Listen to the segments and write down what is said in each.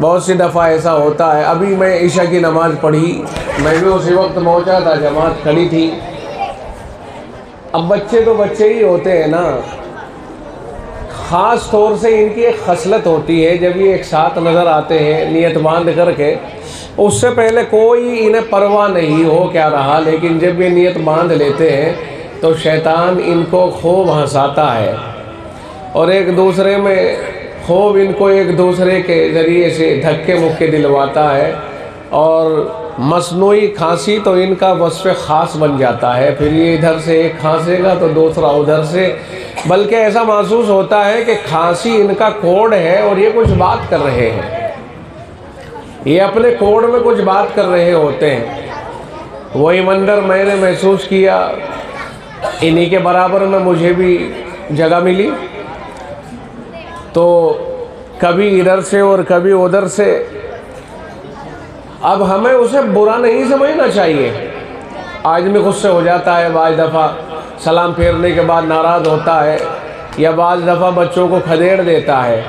بہت سی دفعہ ایسا ہوتا ہے. ابھی میں عشاء کی نماز پڑھی، میں بھی اسی وقت پہنچا تھا، جماعت کھڑی تھی. اب بچے تو بچے ہی ہوتے ہیں نا، خاص طور سے ان کی ایک خصلت ہوتی ہے جب یہ ایک ساتھ نظر آتے ہیں نیت باندھ کر کے، اس سے پہلے کوئی انہیں پرواہ نہیں ہو کیا رہا، لیکن جب یہ نیت باندھ لیتے ہیں تو شیطان ان کو خوب ہنساتا ہے اور ایک دوسرے میں خوب ان کو ایک دوسرے کے ذریعے سے دھکے مکے دلواتا ہے، اور مصنوعی کھانسی تو ان کا وصف خاص بن جاتا ہے. پھر یہ ادھر سے ایک کھانسے گا تو دوسرا ادھر سے، بلکہ ایسا محسوس ہوتا ہے کہ کھانسی ان کا کوڈ ہے اور یہ کچھ بات کر رہے ہیں، یہ اپنے کوڈ میں کچھ بات کر رہے ہوتے ہیں. وہی منظر میں نے محسوس کیا، انہی کے برابر میں مجھے بھی جگہ ملی، تو کبھی ادھر سے اور کبھی ادھر سے. اب ہمیں اسے برا نہیں سمجھنا چاہیے. آدمی غصے ہو جاتا ہے، بعض دفعہ سلام پھیرنے کے بعد ناراض ہوتا ہے، یا بعض دفعہ بچوں کو کھدیڑ دیتا ہے،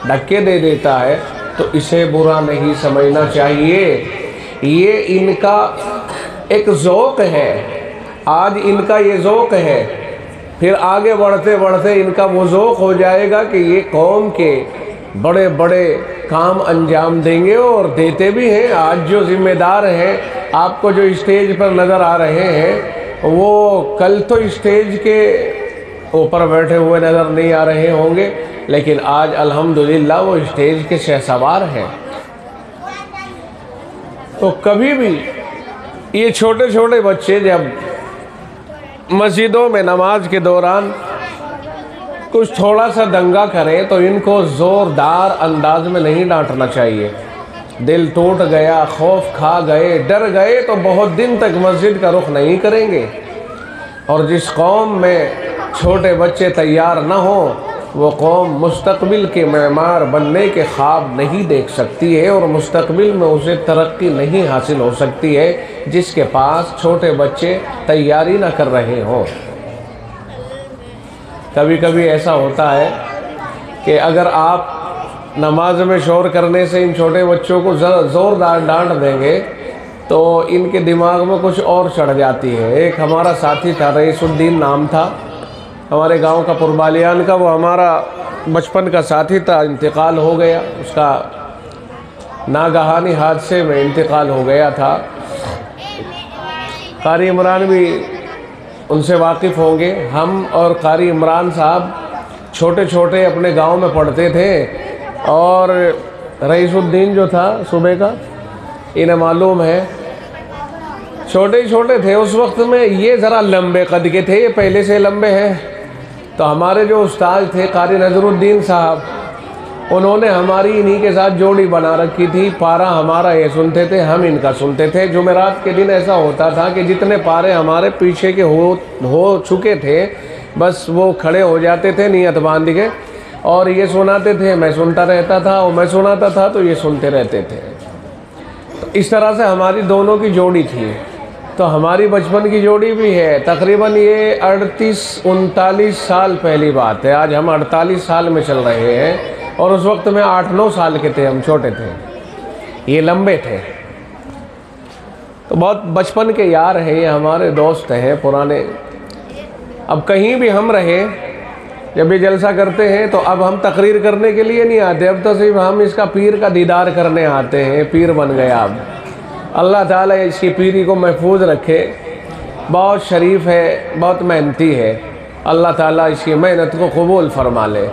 دھکے دے دیتا ہے، تو اسے برا نہیں سمجھنا چاہیے. یہ ان کا ایک ذوق ہے، آج ان کا یہ ذوق ہے، پھر آگے بڑھتے بڑھتے ان کا وہ ذوق ہو جائے گا کہ یہ قوم کے بڑے بڑے کام انجام دیں گے، اور دیتے بھی ہیں. آج جو ذمہ دار ہیں، آپ کو جو اسٹیج پر نظر آ رہے ہیں، وہ کل تو اسٹیج کے اوپر بیٹھے ہوئے نظر نہیں آ رہے ہوں گے، لیکن آج الحمدللہ وہ اسٹیج کے شہسوار ہیں. تو کبھی بھی یہ چھوٹے چھوٹے بچے جب مسجدوں میں نماز کے دوران کچھ تھوڑا سا دنگا کریں تو ان کو زوردار انداز میں نہیں ڈانٹنا چاہیے. دل ٹوٹ گیا، خوف کھا گئے، ڈر گئے تو بہت دن تک مسجد کا رخ نہیں کریں گے. اور جس قوم میں چھوٹے بچے تیار نہ ہوں، وہ قوم مستقبل کے معمار بننے کے خواب نہیں دیکھ سکتی ہے، اور مستقبل میں اسے ترقی نہیں حاصل ہو سکتی ہے جس کے پاس چھوٹے بچے تیاری نہ کر رہے ہوں. کبھی کبھی ایسا ہوتا ہے کہ اگر آپ نماز میں شور کرنے سے ان چھوٹے بچوں کو زوردار ڈانٹ دیں گے تو ان کے دماغ میں کچھ اور چڑھ جاتی ہے. ایک ہمارا ساتھی تھا، رئیس الدین نام تھا، ہمارے گاؤں کا پربالیان کا، وہ ہمارا بچپن کا ساتھی تھا، انتقال ہو گیا، اس کا ناگہانی حادثے میں انتقال ہو گیا تھا. قاری عمران بھی ان سے واقف ہوں گے. ہم اور قاری عمران صاحب چھوٹے چھوٹے اپنے گاؤں میں پڑھتے تھے، اور رئیس الدین جو تھا صوبے کا، انہیں معلوم ہے چھوٹے چھوٹے تھے اس وقت میں. یہ ذرا لمبے قد کے تھے، یہ پہلے سے لمبے ہیں. تو ہمارے جو استاد تھے قاری نظر الدین صاحب، انہوں نے ہماری انہی کے ساتھ جوڑی بنا رکھی تھی. پارہ ہمارا یہ سنتے تھے، ہم ان کا سنتے تھے. جمعرات کے دن ایسا ہوتا تھا کہ جتنے پارے ہمارے پیچھے کے ہو چکے تھے، بس وہ کھڑے ہو جاتے تھے نیت باندھ کے، اور یہ سناتے تھے، میں سنتا رہتا تھا، اور میں سناتا تھا تو یہ سنتے رہتے تھے. تو اس طرح سے ہماری دونوں کی جوڑی تھی. تو ہماری بچپن کی جوڑی بھی ہے. تقریباً یہ 38-39 سال پہلی بات ہے. آج ہم 48 سال میں چل رہے ہیں، اور اس وقت میں 8-9 سال کے تھے، ہم چھوٹے تھے، یہ لمبے تھے. تو بہت بچپن کے یار ہیں، یہ ہمارے دوست ہیں پرانے. اب کہیں بھی ہم رہے، جب یہ جلسہ کرتے ہیں تو اب ہم تقریر کرنے کے لیے نہیں آتے، اب تو صرف ہم اس کا پیر کا دیدار کرنے آتے ہیں. پیر بن گیا اب. اللہ تعالیٰ اس کی پیری کو محفوظ رکھے. بہت شریف ہے، بہت محنتی ہے. اللہ تعالیٰ اس کی محنت کو قبول فرما لے.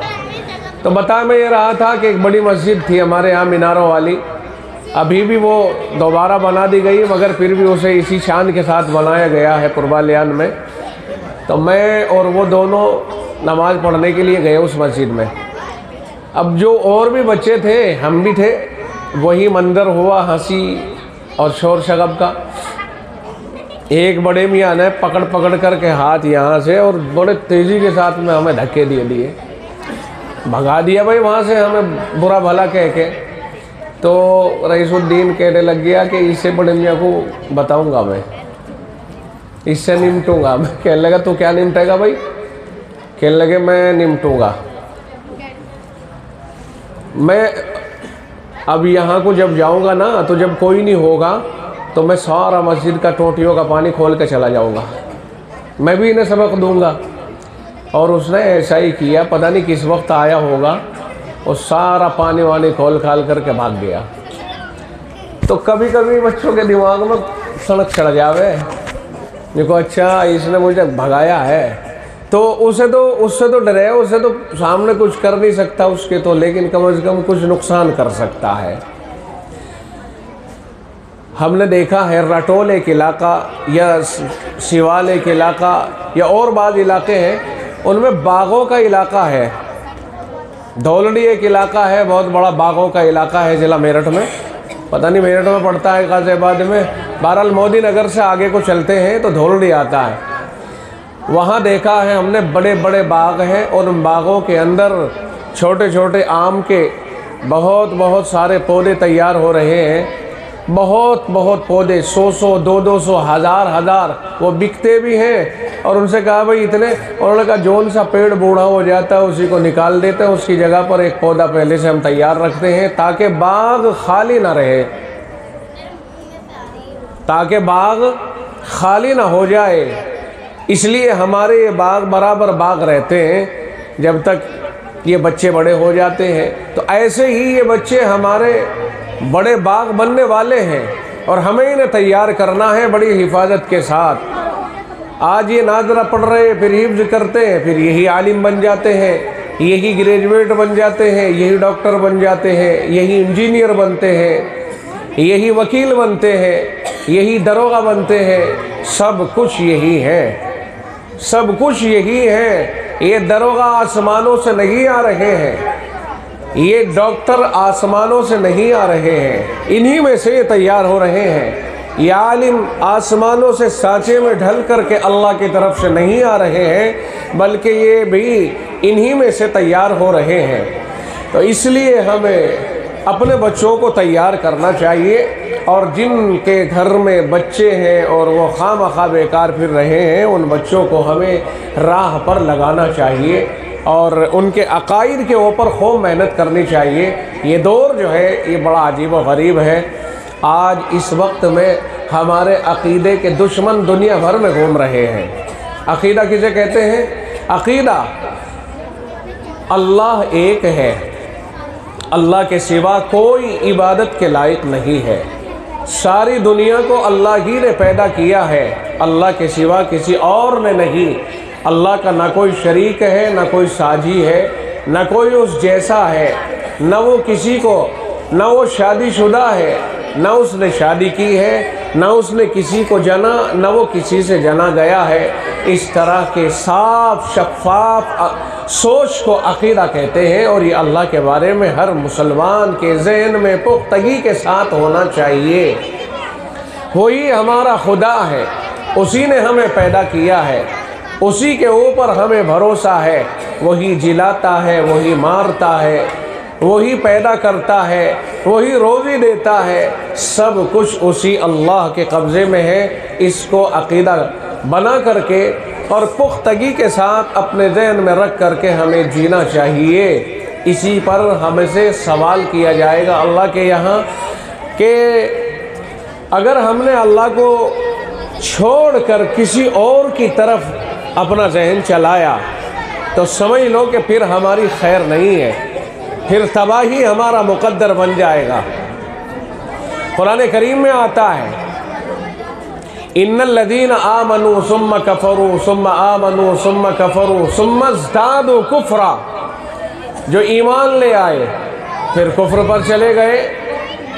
تو بتا میں یہ رہا تھا کہ ایک بڑی مسجد تھی ہمارے یہاں میناروں والی، ابھی بھی وہ دوبارہ بنا دی گئی، مگر پھر بھی اسے اسی شان کے ساتھ بنایا گیا ہے پربالیان میں. تو میں اور وہ دونوں نماز پڑھنے کے لیے گئے اس مسجد میں. اب جو اور بھی بچے تھے، ہم بھی تھے، وہی منظر ہوا ہنسی اور شور شغب کا. ایک بڑے میاں نے پکڑ کر کے ہاتھ یہاں سے اور بڑے تیزی کے ساتھ میں ہمیں دھکے دیے، بھگا دیا بھائی وہاں سے، ہمیں برا بھلا کہہ کے. تو رئیس الدین کہنے لگ گیا کہ اس سے بڑے میاں کو بتاؤں گا، میں اس سے نمٹوں گا. میں کہنے لگا تو کیا نمٹے گا بھائی؟ کہنے لگے میں نمٹوں گا. میں اب یہاں کو جب جاؤں گا نا تو جب کوئی نہیں ہوگا تو میں سارا مسجد کا ٹوٹیوں کا پانی کھول کے چلا جاؤں گا، میں بھی انہیں سبق دوں گا۔ اور اس نے ایسا ہی کیا، پتہ نہیں کس وقت آیا ہوگا، وہ سارا پانی وانی کھول کھال کر کے بھاگ گیا۔ تو کبھی کبھی بچوں کے دماغ میں سڑک چڑھ جاوے، دیکھو اچھا اس نے مجھے بھگایا ہے، تو اس سے تو ڈرے، اسے تو سامنے کچھ کر نہیں سکتا اس کے تو، لیکن کم از کم کچھ نقصان کر سکتا ہے۔ ہم نے دیکھا ہے رٹول ایک علاقہ یا سوال ایک علاقہ یا اور بعض علاقے ہیں، ان میں باغوں کا علاقہ ہے۔ دھولڑی ایک علاقہ ہے، بہت بڑا باغوں کا علاقہ ہے ضلع میرٹھ میں، پتہ نہیں میرٹھ میں پڑتا ہے غازی آباد میں، بہرحال مودی نگر سے آگے کو چلتے ہیں تو دھولڑی آتا ہے۔ وہاں دیکھا ہے ہم نے بڑے بڑے باغ ہیں، اور ان باغوں کے اندر چھوٹے چھوٹے آم کے بہت سارے پودے تیار ہو رہے ہیں، بہت پودے، 100 200 ہزار وہ بکتے بھی ہیں۔ اور ان سے کہا بھائی اتنے، انہوں نے کہا جون سا پیڑ بوڑھا ہو جاتا ہے اسی کو نکال دیتے ہیں، اس کی جگہ پر ایک پودا پہلے سے ہم تیار رکھتے ہیں تاکہ باغ خالی نہ رہے، تاکہ باغ خالی نہ ہو جائے۔ اس لیے ہمارے یہ باغ برابر باغ رہتے ہیں جب تک یہ بچے بڑے ہو جاتے ہیں۔ تو ایسے ہی یہ بچے ہمارے بڑے باغ بننے والے ہیں، اور ہمیں انہیں تیار کرنا ہے بڑی حفاظت کے ساتھ۔ آج یہ ناظرہ پڑھ رہے ہیں، پھر حفظ کرتے ہیں، پھر یہی عالم بن جاتے ہیں، یہی گریجویٹ بن جاتے ہیں، یہی ڈاکٹر بن جاتے ہیں، یہی انجینئر بنتے ہیں، یہی وکیل بنتے ہیں، یہی داروغہ بنتے ہیں، سب کچھ یہی ہے، سب کچھ یہی ہے۔ یہ داروغہ آسمانوں سے نہیں آ رہے ہیں، یہ ڈاکٹر آسمانوں سے نہیں آ رہے ہیں، انہی میں سے یہ تیار ہو رہے ہیں۔ یہ عالم آسمانوں سے سانچے میں ڈھل کر کے اللہ کی طرف سے نہیں آ رہے ہیں، بلکہ یہ بھی انہی میں سے تیار ہو رہے ہیں۔ تو اس لیے ہمیں اپنے بچوں کو تیار کرنا چاہیے، اور جن کے گھر میں بچے ہیں اور وہ خواہ بیکار پھر رہے ہیں، ان بچوں کو ہمیں راہ پر لگانا چاہیے اور ان کے عقائد کے اوپر خوب محنت کرنی چاہیے۔ یہ دور جو ہے یہ بڑا عجیب و غریب ہے۔ آج اس وقت میں ہمارے عقیدے کے دشمن دنیا بھر میں گھوم رہے ہیں۔ عقیدہ کسے کہتے ہیں؟ عقیدہ اللہ ایک ہے، اللہ کے سوا کوئی عبادت کے لائق نہیں ہے، ساری دنیا کو اللہ ہی نے پیدا کیا ہے، اللہ کے سوا کسی اور نے نہیں۔ اللہ کا نہ کوئی شریک ہے، نہ کوئی ساجی ہے، نہ کوئی اس جیسا ہے، نہ وہ کسی کو، نہ وہ شادی شدہ ہے، نہ اس نے شادی کی ہے، نہ اس نے کسی کو جنا، نہ وہ کسی سے جنا گیا ہے۔ اس طرح کے صاف شفاف سوچ کو عقیدہ کہتے ہیں، اور یہ اللہ کے بارے میں ہر مسلمان کے ذہن میں پختگی کے ساتھ ہونا چاہیے۔ وہی ہمارا خدا ہے، اسی نے ہمیں پیدا کیا ہے، اسی کے اوپر ہمیں بھروسہ ہے، وہی جلاتا ہے، وہی مارتا ہے، وہی پیدا کرتا ہے، وہی روزی دیتا ہے، سب کچھ اسی اللہ کے قبضے میں ہے۔ اس کو عقیدہ بنا کر کے اور پختگی کے ساتھ اپنے ذہن میں رکھ کر کے ہمیں جینا چاہیے۔ اسی پر ہمیں سے سوال کیا جائے گا اللہ کے یہاں کہ اگر ہم نے اللہ کو چھوڑ کر کسی اور کی طرف اپنا ذہن چلایا تو سمجھ لو کہ پھر ہماری خیر نہیں ہے، پھر تباہی ہمارا مقدر بن جائے گا۔ قرآن کریم میں آتا ہے ان الذین آمنوا ثم کفروا ثم آمنوا ثم کفروا ثم ازدادوا کفرا، جو ایمان لے آئے پھر کفر پر چلے گئے،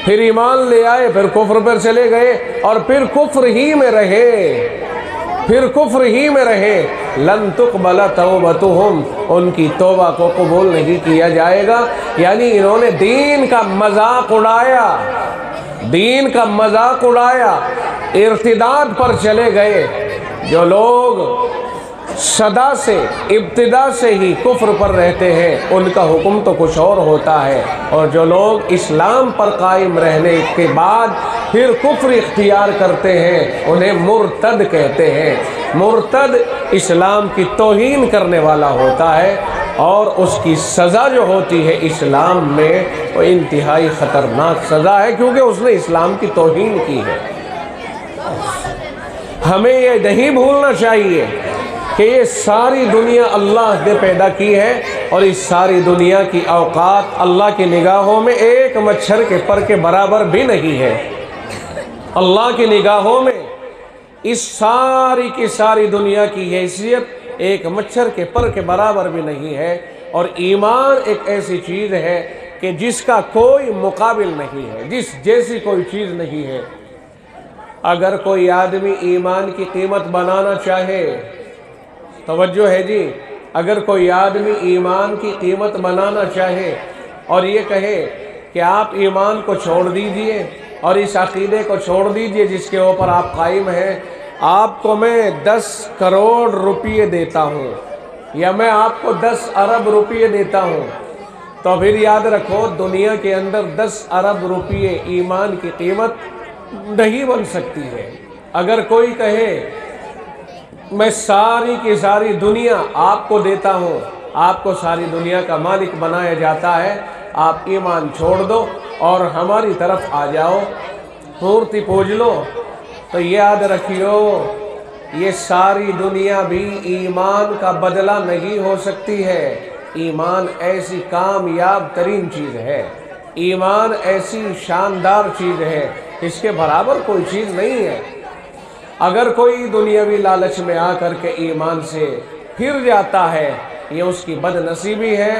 پھر ایمان لے آئے پھر کفر پر چلے گئے، اور پھر کفر ہی میں رہے، پھر کفر ہی میں رہے، لن تقبل توبتہم، ان کی توبہ کو قبول نہیں کیا جائے گا۔ یعنی انہوں نے دین کا مذاق اڑایا، دین کا مذاق اڑایا، ارتداد پر چلے گئے۔ جو لوگ صدا سے، ابتدا سے ہی کفر پر رہتے ہیں ان کا حکم تو کچھ اور ہوتا ہے، اور جو لوگ اسلام پر قائم رہنے کے بعد پھر کفر اختیار کرتے ہیں انہیں مرتد کہتے ہیں۔ مرتد اسلام کی توہین کرنے والا ہوتا ہے، اور اس کی سزا جو ہوتی ہے اسلام میں وہ انتہائی خطرناک سزا ہے، کیونکہ اس نے اسلام کی توہین کی ہے۔ ہمیں یہ نہیں بھولنا چاہیے کہ یہ ساری دنیا اللہ نے پیدا کی ہے، اور اس ساری دنیا کی اوقات اللہ کی نگاہوں میں ایک مچھر کے پر کے برابر بھی نہیں ہے۔ اللہ کی نگاہوں میں اس ساری کی ساری دنیا کی حیثیت ایک مچھر کے پر کے برابر بھی نہیں ہے، اور ایمان ایک ایسی چیز ہے کہ جس کا کوئی مقابل نہیں ہے، جس جیسی کوئی چیز نہیں ہے۔ اگر کوئی آدمی ایمان کی قیمت بنانا چاہے، توجہ ہے جی، اگر کوئی آدمی ایمان کی قیمت بنانا چاہے اور یہ کہے کہ آپ ایمان کو چھوڑ دیجئے اور اس عقیدے کو چھوڑ دیجئے جس کے اوپر آپ قائم ہیں، آپ کو میں 10 کروڑ روپے دیتا ہوں یا میں آپ کو 10 ارب روپے دیتا ہوں، تو پھر یاد رکھو دنیا کے اندر 10 ارب روپے ایمان کی قیمت نہیں بن سکتی ہے۔ اگر کوئی کہے میں ساری کی ساری دنیا آپ کو دیتا ہوں، آپ کو ساری دنیا کا مالک بنایا جاتا ہے، آپ ایمان چھوڑ دو اور ہماری طرف آ جاؤ، مورتی پوج لو، تو یاد رکھیو یہ ساری دنیا بھی ایمان کا بدلہ نہیں ہو سکتی ہے۔ ایمان ایسی کامیاب ترین چیز ہے، ایمان ایسی شاندار چیز ہے، اس کے برابر کوئی چیز نہیں ہے۔ اگر کوئی دنیاوی لالچ میں آ کر کے ایمان سے پھر جاتا ہے، یہ اس کی بد نصیبی ہے۔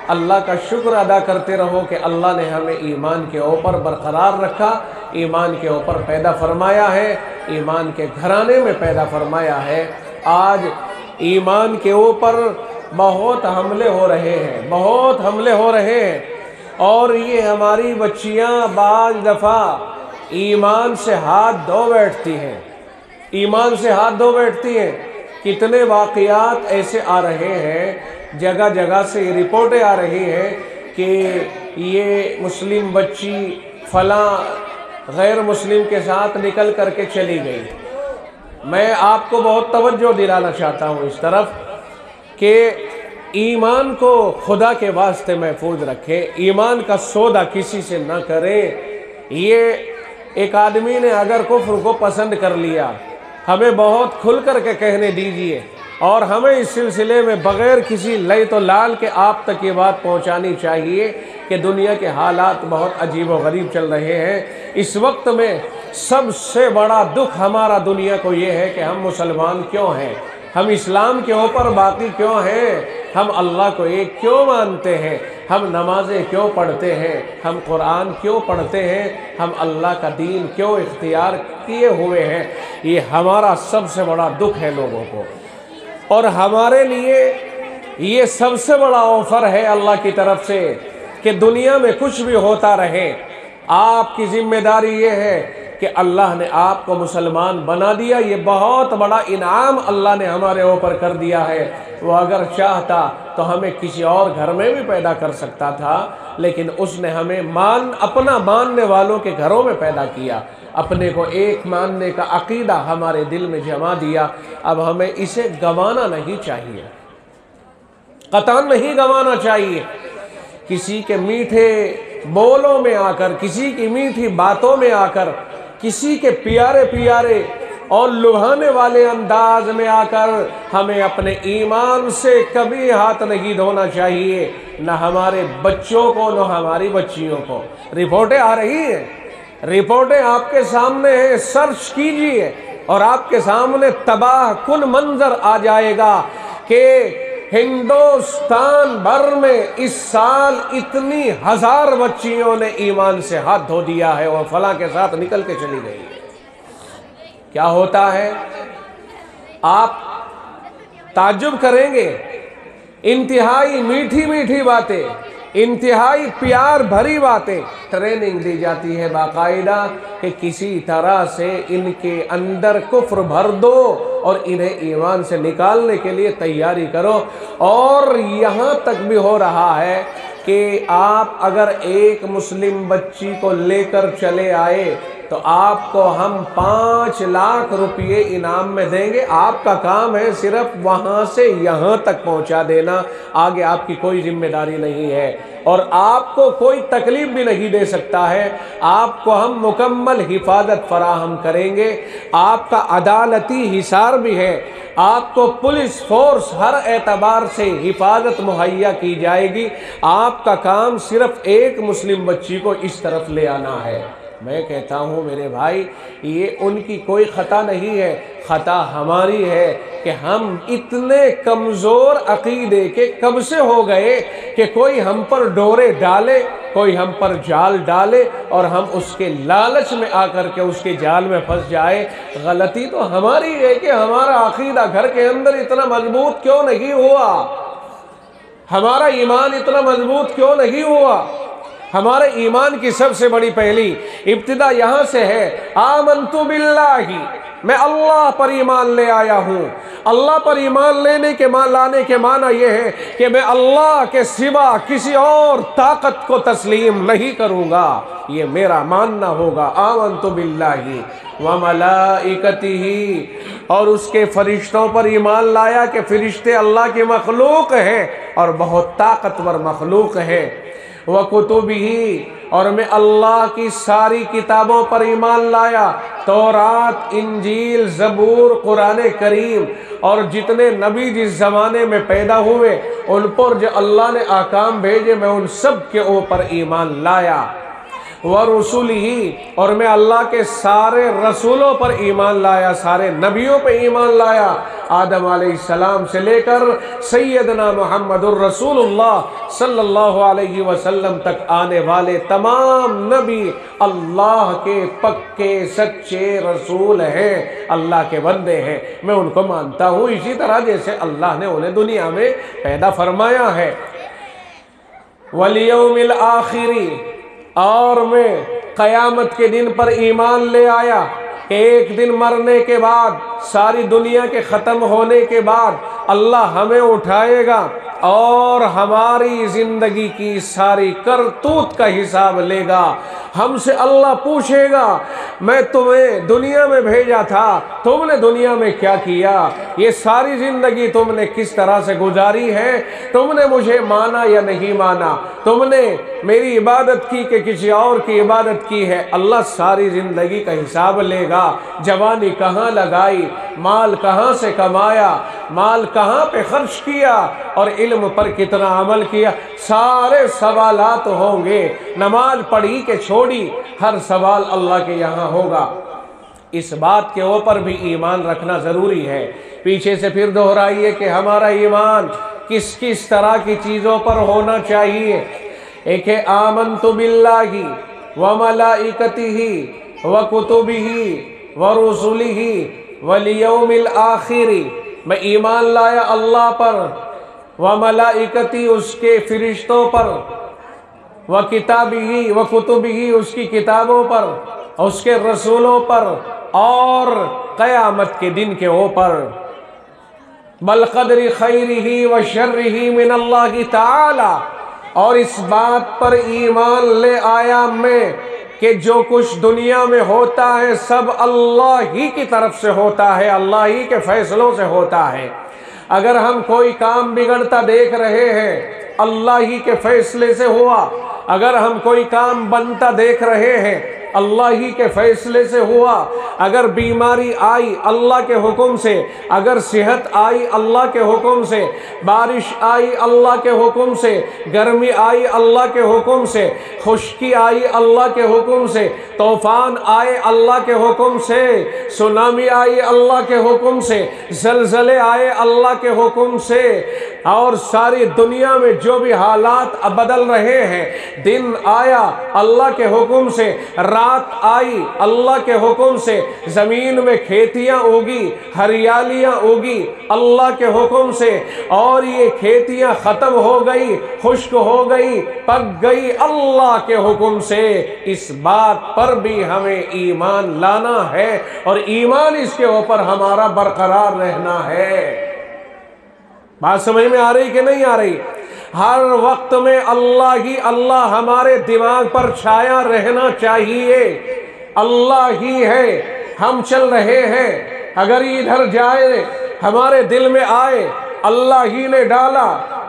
اللہ کا شکر ادا کرتے رہو کہ اللہ نے ہمیں ایمان کے اوپر برقرار رکھا، ایمان کے اوپر پیدا فرمایا ہے، ایمان کے گھرانے میں پیدا فرمایا ہے۔ آج ایمان کے اوپر بہت حملے ہو رہے ہیں، بہت حملے ہو رہے ہیں، اور یہ ہماری بچیاں بعض دفعہ ایمان سے ہاتھ دھو بیٹھتی ہیں، ایمان سے ہاتھ دھو بیٹھتی ہیں۔ کتنے واقعات ایسے آ رہے ہیں، جگہ جگہ سے یہ رپورٹیں آ رہی ہیں کہ یہ مسلم بچی فلاں غیر مسلم کے ساتھ نکل کر کے چلی گئی۔ میں آپ کو بہت توجہ دلانا چاہتا ہوں اس طرف کہ ایمان کو خدا کے واسطے محفوظ رکھیں، ایمان کا سودا کسی سے نہ کریں۔ یہ ایک آدمی نے اگر کفر کو پسند کر لیا، ہمیں بہت کھل کر کے کہنے دیجئے، اور ہمیں اس سلسلے میں بغیر کسی لیت و لال کے آپ تک یہ بات پہنچانی چاہیے کہ دنیا کے حالات بہت عجیب و غریب چل رہے ہیں۔ اس وقت میں سب سے بڑا دکھ ہمارا دنیا کو یہ ہے کہ ہم مسلمان کیوں ہیں، ہم اسلام کے اوپر باقی کیوں ہیں، ہم اللہ کو ایک کیوں مانتے ہیں، ہم نمازیں کیوں پڑھتے ہیں، ہم قرآن کیوں پڑھتے ہیں، ہم اللہ کا دین کیوں اختیار کیے ہوئے ہیں۔ یہ ہمارا سب سے بڑا دکھ ہے لوگوں کو، اور ہمارے لیے یہ سب سے بڑا آفر ہے اللہ کی طرف سے کہ دنیا میں کچھ بھی ہوتا رہے، آپ کی ذمہ داری یہ ہے کہ اللہ نے آپ کو مسلمان بنا دیا۔ یہ بہت بڑا انعام اللہ نے ہمارے اوپر کر دیا ہے۔ وہ اگر چاہتا تو ہمیں کسی اور گھر میں بھی پیدا کر سکتا تھا، لیکن اس نے ہمیں اپنا ماننے والوں کے گھروں میں پیدا کیا، اپنے کو ایک ماننے کا عقیدہ ہمارے دل میں جما دیا۔ اب ہمیں اسے گنوانا نہیں چاہیے، قطعاً نہیں گنوانا چاہیے۔ کسی کے میٹھے بولوں میں آ کر، کسی کی میٹھی باتوں میں آ کر، کسی کے پیارے پیارے اور لبھانے والے انداز میں آ کر ہمیں اپنے ایمان سے کبھی ہاتھ نہیں دھونا چاہیے، نہ ہمارے بچوں کو نہ ہماری بچیوں کو۔ رپورٹیں آ رہی ہیں، رپورٹیں آپ کے سامنے ہیں، سرچ کیجئے اور آپ کے سامنے تباہ کن منظر آ جائے گا کہ ہندوستان بھر میں اس سال اتنی ہزار بچیوں نے ایمان سے ہاتھ دھو دیا ہے اور فلاں کے ساتھ نکل کے چلی گئی۔ کیا ہوتا ہے؟ آپ تعجب کریں گے، انتہائی میٹھی میٹھی باتیں، انتہائی پیار بھری باتیں، ٹریننگ دی جاتی ہے باقاعدہ کہ کسی طرح سے ان کے اندر کفر بھر دو اور انہیں ایمان سے نکالنے کے لیے تیاری کرو۔ اور یہاں تک بھی ہو رہا ہے کہ آپ اگر ایک مسلم بچی کو لے کر چلے آئے تو آپ کو ہم 5 لاکھ روپے انعام میں دیں گے، آپ کا کام ہے صرف وہاں سے یہاں تک پہنچا دینا، آگے آپ کی کوئی ذمہ داری نہیں ہے، اور آپ کو کوئی تکلیف بھی نہیں دے سکتا ہے، آپ کو ہم مکمل حفاظت فراہم کریں گے، آپ کا عدالتی حصار بھی ہے، آپ کو پولیس فورس ہر اعتبار سے حفاظت مہیا کی جائے گی، آپ کا کام صرف ایک مسلم بچی کو اس طرف لے آنا ہے۔ میں کہتا ہوں میرے بھائی، یہ ان کی کوئی خطا نہیں ہے، خطا ہماری ہے کہ ہم اتنے کمزور عقیدے کے کب سے ہو گئے کہ کوئی ہم پر ڈورے ڈالے، کوئی ہم پر جال ڈالے اور ہم اس کے لالچ میں آ کر کے اس کے جال میں پھنس جائے۔ غلطی تو ہماری ہے کہ ہمارا عقیدہ گھر کے اندر اتنا مضبوط کیوں نہیں ہوا، ہمارا ایمان اتنا مضبوط کیوں نہیں ہوا۔ ہمارے ایمان کی سب سے بڑی پہلی ابتدا یہاں سے ہے، آمنت باللہ، میں اللہ پر ایمان لے آیا ہوں۔ اللہ پر ایمان لانے کے معنی یہ ہے کہ میں اللہ کے سوا کسی اور طاقت کو تسلیم نہیں کروں گا، یہ میرا ماننا ہوگا۔ آمنت باللہ وملائکتہ، اور اس کے فرشتوں پر ایمان لایا کہ فرشتے اللہ کی مخلوق ہیں اور بہت طاقتور مخلوق ہیں۔ وَكُتُبِهِ، اور میں اللہ کی ساری کتابوں پر ایمان لایا، تورات، انجیل، زبور، قرآن کریم، اور جتنے نبی جس زمانے میں پیدا ہوئے ان پر جو اللہ نے احکام بھیجے میں ان سب کے اوپر ایمان لایا۔ وَرُسُلِهِ، اور میں اللہ کے سارے رسولوں پر ایمان لایا، سارے نبیوں پہ ایمان لایا، آدم علیہ السلام سے لے کر سیدنا محمد الرسول اللہ صلی اللہ علیہ وسلم تک آنے والے تمام نبی اللہ کے پکے سچے رسول ہیں، اللہ کے بندے ہیں، میں ان کو مانتا ہوں اسی طرح جیسے اللہ نے انہیں دنیا میں پیدا فرمایا ہے۔ وَالْيَوْمِ الْآخِرِ، اور میں قیامت کے دن پر ایمان لے آیا کہ ایک دن مرنے کے بعد، ساری دنیا کے ختم ہونے کے بعد اللہ ہمیں اٹھائے گا اور ہماری زندگی کی ساری کرتوت کا حساب لے گا۔ ہم سے اللہ پوچھے گا، میں تمہیں دنیا میں بھیجا تھا، تم نے دنیا میں کیا کیا، یہ ساری زندگی تم نے کس طرح سے گزاری ہے، تم نے مجھے مانا یا نہیں مانا، تم نے میری عبادت کی کہ کسی اور کی عبادت کی ہے۔ اللہ ساری زندگی کا حساب لے گا، جوانی کہاں لگائی، مال کہاں سے کمایا، مال کہاں پہ خرچ کیا، اور علم پر کتنا عمل کیا، سارے سوالات ہوں گے۔ نماز پڑھی کہ چھوڑی، ہر سوال اللہ کے یہاں ہوگا۔ اس بات کے اوپر بھی ایمان رکھنا ضروری ہے۔ پیچھے سے پھر دہرائیے کہ ہمارا ایمان کس کس طرح کی چیزوں پر ہونا چاہیے۔ ایک ہے آمنت باللہ وملائکتہ وکتبہ ورسلہ والیوم الآخر، میں ایمان لایا اللہ پر، وملائکتہ، اس کے فرشتوں پر، وکتابہ وکتبہ، اس کی کتابوں پر، اس کے رسولوں پر، اور قیامت کے دن کے اوپر، بالقدر خیرہ وشرہ من اللہ تعالی، اور اس بات پر ایمان لے آیا میں کہ جو کچھ دنیا میں ہوتا ہے سب اللہ ہی کی طرف سے ہوتا ہے، اللہ ہی کے فیصلوں سے ہوتا ہے۔ اگر ہم کوئی کام بگڑتا دیکھ رہے ہیں اللہ ہی کے فیصلے سے ہوا، اگر ہم کوئی کام بنتا دیکھ رہے ہیں اللہ ہی کے فیصلے سے ہوا، اگر بیماری آئی اللہ کے حکم سے، اگر صحت آئی اللہ کے حکم سے، بارش آئی اللہ کے حکم سے، گرمی آئی اللہ کے حکم سے، خشکی آئی اللہ کے حکم سے، طوفان آئے اللہ کے حکم سے، سونامی آئی اللہ کے حکم سے، زلزلے آئے اللہ کے حکم سے، اور ساری دنیا میں جو بھی حالات بدل رہے ہیں، دن آیا اللہ کے حکم سے، رات آئی اللہ کے حکم سے، زمین میں کھیتیاں اگی، ہریالیاں اگی اللہ کے حکم سے، اور یہ کھیتیاں ختم ہو گئی، خشک ہو گئی، پک گئی اللہ کے حکم سے۔ اس بات پر بھی ہمیں ایمان لانا ہے اور ایمان اس کے اوپر ہمارا برقرار رہنا ہے۔ بات سمجھ میں آ رہی کہ نہیں آ رہی؟ ہر وقت میں اللہ ہی اللہ ہمارے دماغ پر چھایا رہنا چاہیے۔ اللہ ہی ہے، ہم چل رہے ہیں، اگر ادھر جائے ہمارے دل میں آئے اللہ ہی نے ڈالا،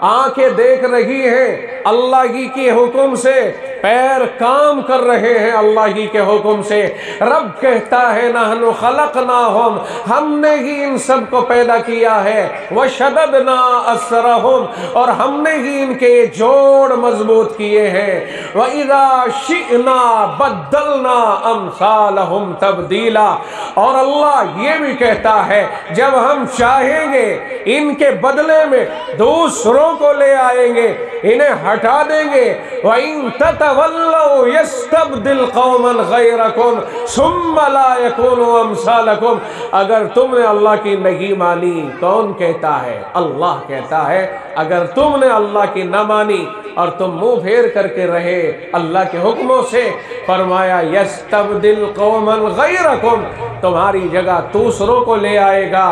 آنکھیں دیکھ رہی ہیں اللہ ہی کے حکم سے، پیر کام کر رہے ہیں اللہ ہی کے حکم سے۔ رب کہتا ہے نحن خلقناہم، ہم نے ہی ان سب کو پیدا کیا ہے، وشددنا اسرہم، اور ہم نے ہی ان کے جوڑ مضبوط کیے ہیں، وَإِذَا شِئْنَا بَدَّلْنَا أَمْثَالَهُمْ تَبْدِيلًا، اور اللہ یہ بھی کہتا ہے جب ہم چاہیں گے ان کے بدلے میں دوسروں کو لے آئیں گے، انہیں ہٹا دیں گے۔ وَإِن تَتَوَلَّوْا يَسْتَبْدِلْ قَوْمًا غَيْرَكُمْ ثُمَّ لَا يَكُونُوا أَمْثَالَكُمْ، اگر تم نے اللہ کی نہیں مانی، کون کہتا ہے؟ اللہ کہتا ہے اگر تم نے اللہ کی نہ مانی اور تم منہ پھیر کر کے رہے اللہ کے حکموں سے، فرمایا یستبدل قوما غیرکم، تمہاری جگہ دوسروں کو لے آئے گا،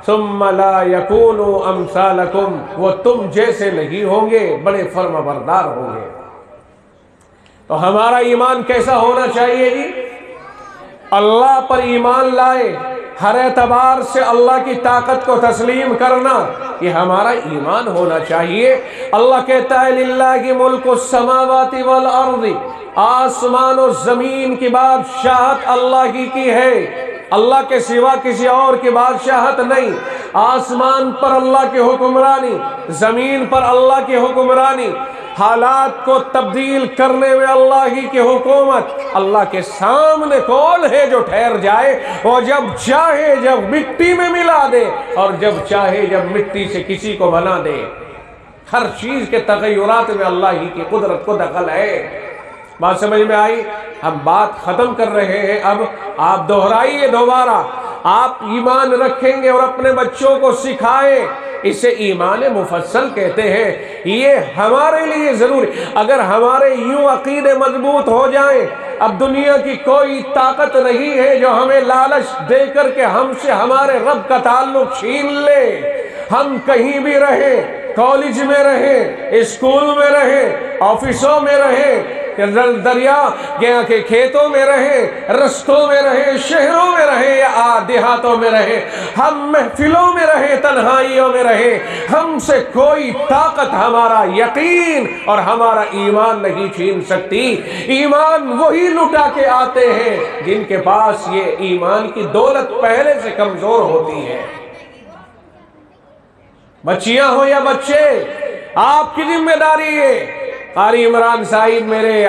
ثم لا یکونوا امثالکم، وہ تم جیسے نہیں ہوں گے، بڑے فرما بردار ہوں گے۔ تو ہمارا ایمان کیسا ہونا چاہیے جی؟ اللہ پر ایمان لائے، ہر اعتبار سے اللہ کی طاقت کو تسلیم کرنا، یہ ہمارا ایمان ہونا چاہیے۔ اللہ کہتا ہے للہ ملک السماوات والارض، آسمان و زمین کی بادشاہت اللہ ہی کی ہے، اللہ کے سوا کسی اور کی بادشاہت نہیں۔ آسمان پر اللہ کی حکمرانی، زمین پر اللہ کی حکمرانی، حالات کو تبدیل کرنے میں اللہ ہی کی حکومت۔ اللہ کے سامنے کون ہے جو ٹھہر جائے؟ وہ جب چاہے جب مٹی میں ملا دے، اور جب چاہے جب مٹی سے کسی کو بنا دے۔ ہر چیز کے تغیرات میں اللہ ہی کی قدرت کو دخل ہے۔ بات سمجھ میں آئی؟ ہم بات ختم کر رہے ہیں، اب آپ دہرائیے دوبارہ۔ آپ ایمان رکھیں گے اور اپنے بچوں کو سکھائیں، اسے ایمان مفصل کہتے ہیں۔ یہ ہمارے لیے ضروری، اگر ہمارے یوں عقیدے مضبوط ہو جائیں، اب دنیا کی کوئی طاقت نہیں ہے جو ہمیں لالچ دے کر کے ہم سے ہمارے رب کا تعلق چھین لے۔ ہم کہیں بھی رہیں، کالج میں رہیں، اسکول میں رہیں، آفسوں میں رہیں، دریا کے کھیتوں میں رہیں، رستوں میں رہیں، شہروں میں رہیں یا دیہاتوں میں رہیں، ہم محفلوں میں رہیں، تنہائیوں میں رہیں، ہم سے کوئی طاقت ہمارا یقین اور ہمارا ایمان نہیں چھین سکتی۔ ایمان وہی لٹا کے آتے ہیں جن کے پاس یہ ایمان کی دولت پہلے سے کمزور ہوتی ہے۔ بچیاں ہو یا بچے، آپ کی ذمہ داری ہے۔ قاری عمران صاحب میرے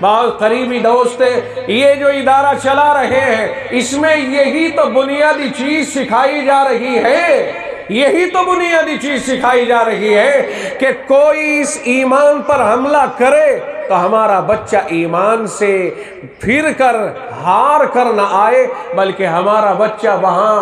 بہت قریبی دوست ہیں، یہ جو ادارہ چلا رہے ہیں، اس میں یہی تو بنیادی چیز سکھائی جا رہی ہے، یہی تو بنیادی چیز سکھائی جا رہی ہے کہ کوئی اس ایمان پر حملہ کرے تو ہمارا بچہ ایمان سے پھر کر ہار کر نہ آئے، بلکہ ہمارا بچہ وہاں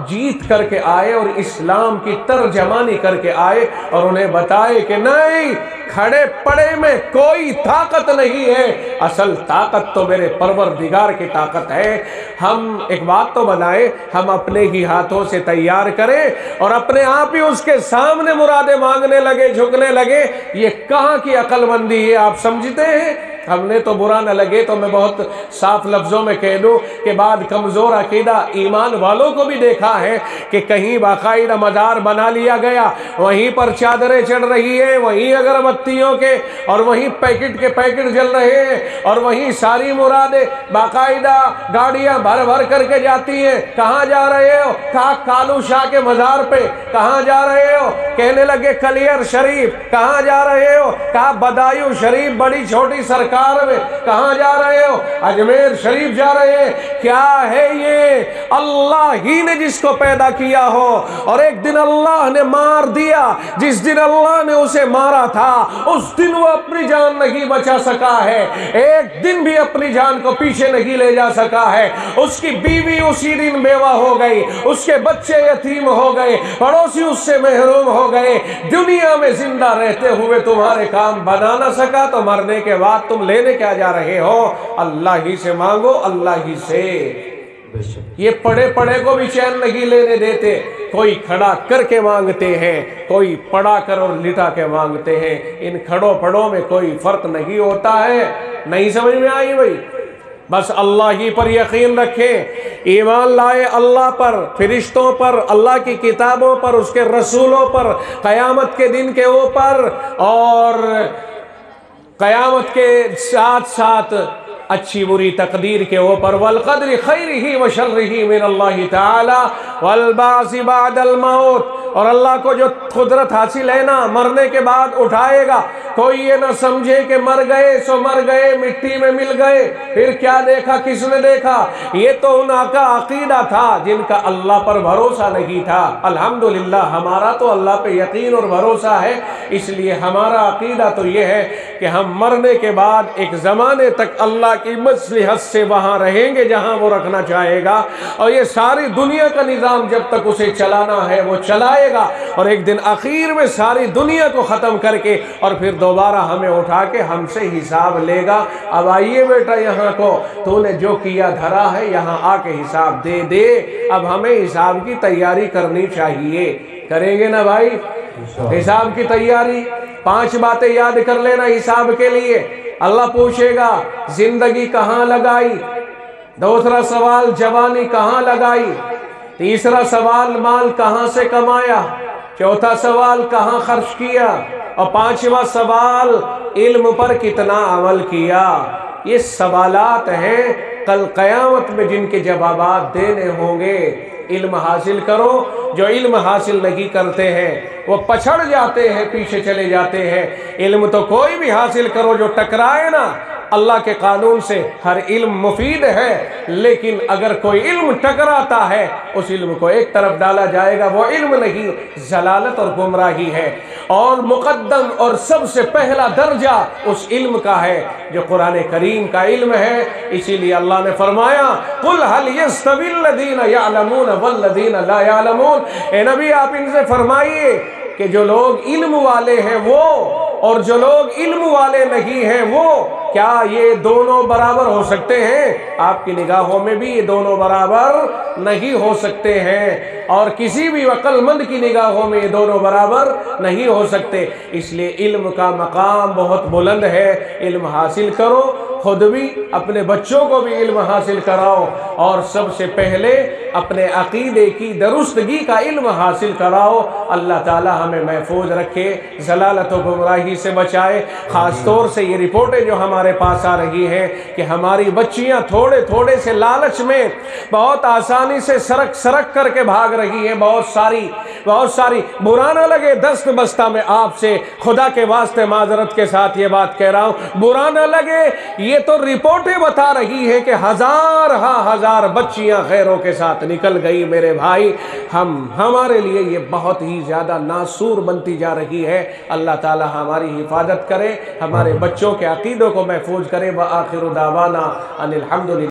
جیت کر کے آئے اور اسلام کی ترجمانی کر کے آئے، اور انہیں بتائے کہ نہیں، کھڑے پڑے میں کوئی طاقت نہیں ہے، اصل طاقت تو میرے پروردگار کی طاقت ہے۔ ہم ایک بات تو بنائیں، ہم اپنے ہی ہاتھوں سے تیار کریں اور اپنے آپ ہی اس کے سامنے مرادیں مانگنے لگے، جھکنے لگے، یہ کہاں کی عقل مندی ہے؟ آپ سمجھتے ہیں؟ ہم نے تو برا نہ لگے تو میں بہت صاف لفظوں میں کہہ دوں کہ بعد کمزور عقیدہ ایمان والوں کو بھی دیکھا ہے کہ کہیں باقاعدہ مزار بنا لیا گیا، وہیں پر چادریں چڑھ رہی ہیں، وہیں اگربتیوں کے اور وہیں پیکٹ کے پیکٹ جل رہے ہیں، اور وہیں ساری مرادیں باقاعدہ گاڑیاں بھر بھر کر کے جاتی ہیں۔ کہاں جا رہے ہو؟ کہا کالو شاہ کے مزار پہ۔ کہاں جا رہے ہو؟ کہنے لگے کلیر شریف۔ کہاں جا رہے ہو؟ کہا بدایو شریف بڑی چھوٹی سرکار میں۔ کہاں جا رہے ہو؟ اجمیر شریف جا رہے ہیں۔ کیا ہے یہ؟ اللہ ہی نے جس کو پیدا کیا ہو، اور ایک دن اللہ نے مار دیا، جس دن اللہ نے اسے مارا تھا اس دن وہ اپنی جان نہیں بچا سکا ہے، ایک دن بھی اپنی جان کو پیچھے نہیں لے جا سکا ہے۔ اس کی بیوی اسی دن بیوہ ہو گئی، اس کے بچے یتیم ہو گئے، پڑوسی اس سے محروم ہو گئے۔ دنیا میں زندہ رہتے ہوئے تمہارے کام بنا نہ سکا تو مرنے کے بعد تم لینے کیا جا رہے ہو؟ اللہ ہی سے مانگو، اللہ ہی سے یہ پڑے پڑے کو بھی چین نہیں لینے دیتے. کوئی کھڑا کر کے مانگتے ہیں, کوئی پڑا کر اور لٹا کے مانگتے ہیں. ان کھڑوں پڑوں میں کوئی فرق نہیں ہوتا ہے. نہیں سمجھ میں آئی بھائی؟ بس اللہ ہی پر یقین رکھیں, ایمان لائے اللہ پر, فرشتوں پر, اللہ کی کتابوں پر, اس کے رسولوں پر, قیامت کے دن کے اوپر, اور قیامت کے ساتھ ساتھ اچھی بری تقدیر کے اوپر. والقدر خیرہ و شرہ من اللہ تعالی والبعث بعد الموت. اور اللہ کو جو قدرت حاصل ہے نا, مرنے کے بعد اٹھائے گا. کوئی یہ نہ سمجھے کہ مر گئے سو مر گئے, مٹی میں مل گئے, پھر کیا دیکھا, کس نے دیکھا. یہ تو ان کا عقیدہ تھا جن کا اللہ پر بھروسہ نہیں تھا. الحمدللہ ہمارا تو اللہ پہ یقین اور بھروسہ ہے, اس لیے ہمارا عقیدہ تو یہ ہے کہ ہم مرنے کے بعد ایک زمانے تک اللہ کی مصلحت سے وہاں رہیں گے جہاں وہ رکھنا چاہے گا. اور یہ ساری دنیا کا نظام جب تک اسے چلانا ہے وہ چلائے گا, اور ایک دن اخیر میں ساری دنیا کو ختم کر کے اور پھر دوبارہ ہمیں اٹھا کے ہم سے حساب لے گا. اب آئیے بیٹا یہاں کو, تو نے جو کیا دھرا ہے یہاں آ کے حساب دے دے. اب ہمیں حساب کی تیاری کرنی چاہیے. کریں گے نا بھائی حساب کی تیاری؟ 5 باتیں یاد کر لینا حساب کے لیے. اللہ پوچھے گا زندگی کہاں لگائی, دوسرا سوال جوانی کہاں لگائی, تیسرا سوال مال کہاں سے کمایا, چوتھا سوال کہاں خرچ کیا, اور 5واں سوال علم پر کتنا عمل کیا. یہ سوالات ہیں کل قیامت میں جن کے جوابات دینے ہوں گے. علم حاصل کرو. جو علم حاصل نہیں کرتے ہیں وہ پچھڑ جاتے ہیں, پیچھے چلے جاتے ہیں. علم تو کوئی بھی حاصل کرو جو ٹکرائے نا اللہ کے قانون سے. ہر علم مفید ہے, لیکن اگر کوئی علم ٹکراتا ہے اس علم کو ایک طرف ڈالا جائے گا. وہ علم نہیں, ضلالت اور گمراہی ہے. اور مقدم اور سب سے پہلا درجہ اس علم کا ہے جو قرآن کریم کا علم ہے. اسی لیے اللہ نے فرمایا قُلْ هَلْ يَسْتَوِي الَّذِينَ يَعْلَمُونَ وَالَّذِينَ لَا يَعْلَمُونَ. اے نبی آپ ان سے فرمائیے کہ جو لوگ علم والے ہیں وہ اور جو لوگ علم والے نہیں ہیں وہ, کیا یہ دونوں برابر ہو سکتے ہیں؟ آپ کی نگاہوں میں بھی یہ دونوں برابر نہیں ہو سکتے ہیں, اور کسی بھی عقل مند کی نگاہوں میں یہ دونوں برابر نہیں ہو سکتے. اس لیے علم کا مقام بہت بلند ہے. علم حاصل کرو, خود بھی اپنے بچوں کو بھی علم حاصل کراؤ, اور سب سے پہلے اپنے عقیدے کی درستگی کا علم حاصل کراؤ. اللہ تعالی ہمیں محفوظ رکھے, ضلالت و گمراہی سے بچائے. خاص طور سے یہ رپورٹیں جو ہمارے پاس آ رہی ہیں کہ ہماری بچیاں تھوڑے تھوڑے سے لالچ میں بہت آسانی سے سرک سرک کر کے بھاگ رہی ہیں. بہت ساری برا نہ لگے دست بستہ میں آپ سے خدا کے واسطے معذرت کے ساتھ یہ بات کہہ رہا ہوں, برا نہ لگے. یہ تو رپورٹیں بتا رہی ہیں کہ ہزار بچیاں غیروں کے ساتھ نکل گئی. میرے بھائی ہمارے لیے یہ بہت ہی زیادہ ناسور بنتی جا رہی ہے. اللہ تعالی ہماری حفاظت کرے, ہمارے بچوں کے عقیدوں کو محفوظ کرے. وآخر دعوانا ان الحمدللہ.